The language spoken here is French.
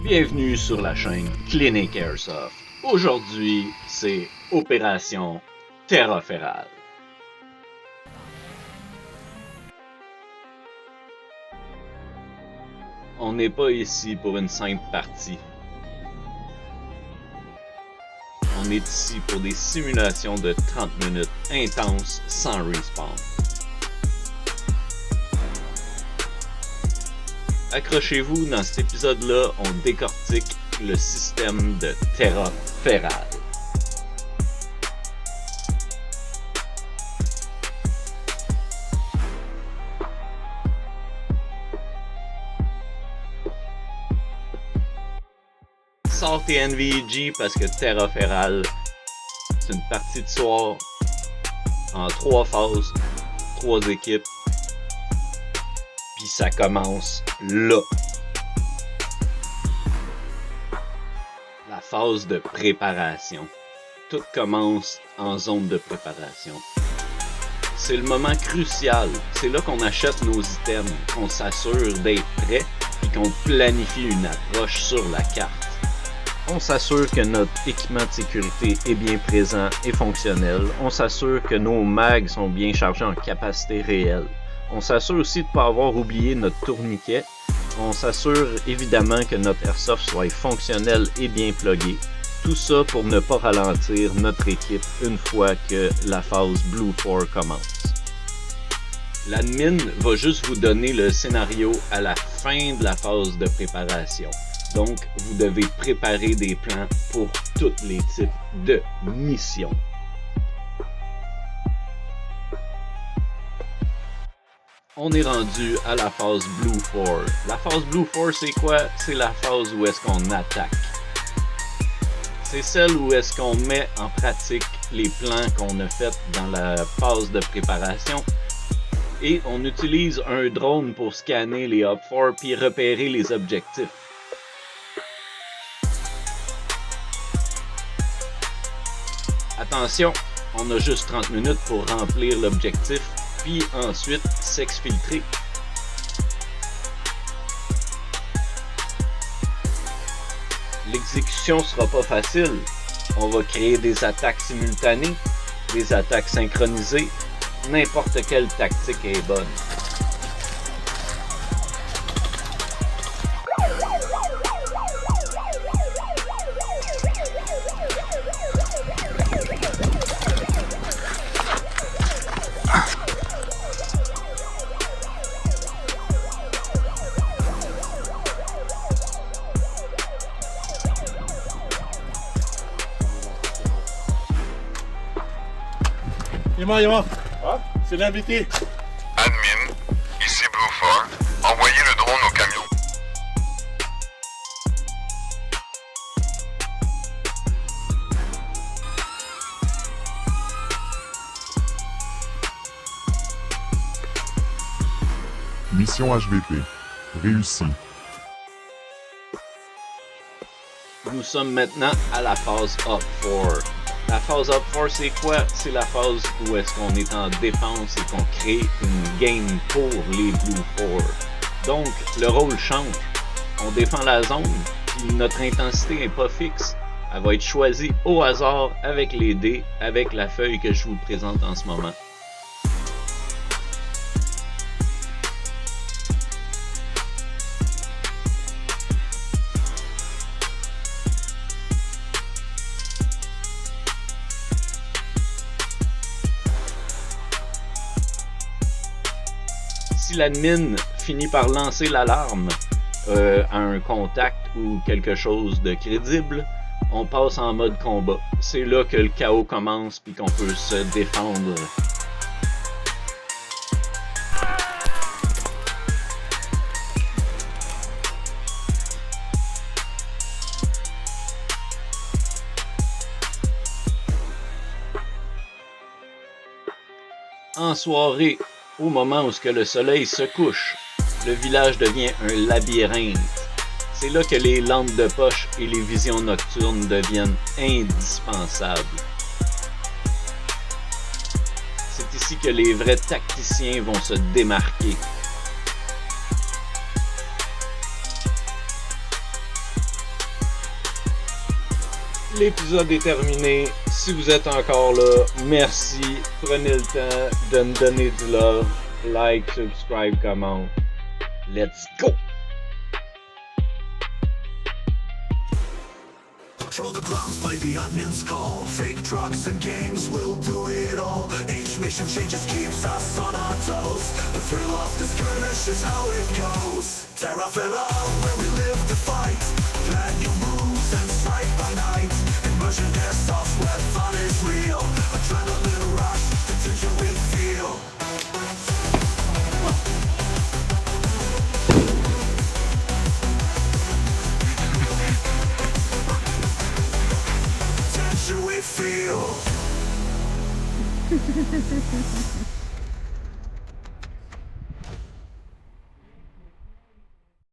Bienvenue sur la chaîne Clinic Airsoft. Aujourd'hui, c'est Opération Terra Ferale. On n'est pas ici pour une simple partie. On est ici pour des simulations de 30 minutes intenses sans respawn. Accrochez-vous, dans cet épisode-là, on décortique le système de Terra Ferale. Sortez NVEG parce que Terra Ferale, c'est une partie de soir en 3 phases, 3 équipes. Puis ça commence là. La phase de préparation. Tout commence en zone de préparation. C'est le moment crucial. C'est là qu'on achète nos items, qu'on s'assure d'être prêt et qu'on planifie une approche sur la carte. On s'assure que notre équipement de sécurité est bien présent et fonctionnel. On s'assure que nos mags sont bien chargés en capacité réelle. On s'assure aussi de ne pas avoir oublié notre tourniquet. On s'assure évidemment que notre airsoft soit fonctionnel et bien plugué. Tout ça pour ne pas ralentir notre équipe une fois que la phase Blue 4 commence. L'admin va juste vous donner le scénario à la fin de la phase de préparation. Donc, vous devez préparer des plans pour tous les types de missions. On est rendu à la phase Blue 4. La phase Blue 4, c'est quoi? C'est la phase où est-ce qu'on attaque. C'est celle où est-ce qu'on met en pratique les plans qu'on a fait dans la phase de préparation. Et on utilise un drone pour scanner les Hub 4 puis repérer les objectifs. Attention, on a juste 30 minutes pour remplir l'objectif. Puis ensuite s'exfiltrer. L'exécution sera pas facile. On va créer des attaques simultanées, des attaques synchronisées. N'importe quelle tactique est bonne. Yama, c'est l'invité. Admin, ici Blue 4. Envoyez le drone au camion. Mission HVP. Réussie. Nous sommes maintenant à la phase Up 4. La phase Up 4, c'est quoi? C'est la phase où est-ce qu'on est en défense et qu'on crée une game pour les Blue 4. Donc, le rôle change. On défend la zone, puis notre intensité n'est pas fixe. Elle va être choisie au hasard avec les dés, avec la feuille que je vous présente en ce moment. Si l'admin finit par lancer l'alarme à un contact ou quelque chose de crédible, on passe en mode combat. C'est là que le chaos commence puis qu'on peut se défendre. En soirée, au moment où le soleil se couche, le village devient un labyrinthe. C'est là que les lampes de poche et les visions nocturnes deviennent indispensables. C'est ici que les vrais tacticiens vont se démarquer. l'épisode est terminé. Si vous êtes encore là, merci. Prenez le temps de me donner du love. Like, subscribe, comment. Let's go! Patrol the grounds, play the onion's call. Fake drugs and games will do it all. Each mission changes, keeps us on our toes. The thrill of the skirmish is how it goes. Terra Villa, where we live to fight. Plan your moves and strike by night. Immersion airsoft where fun is real. Adrenaline rush, the tension we feel. Tension we feel.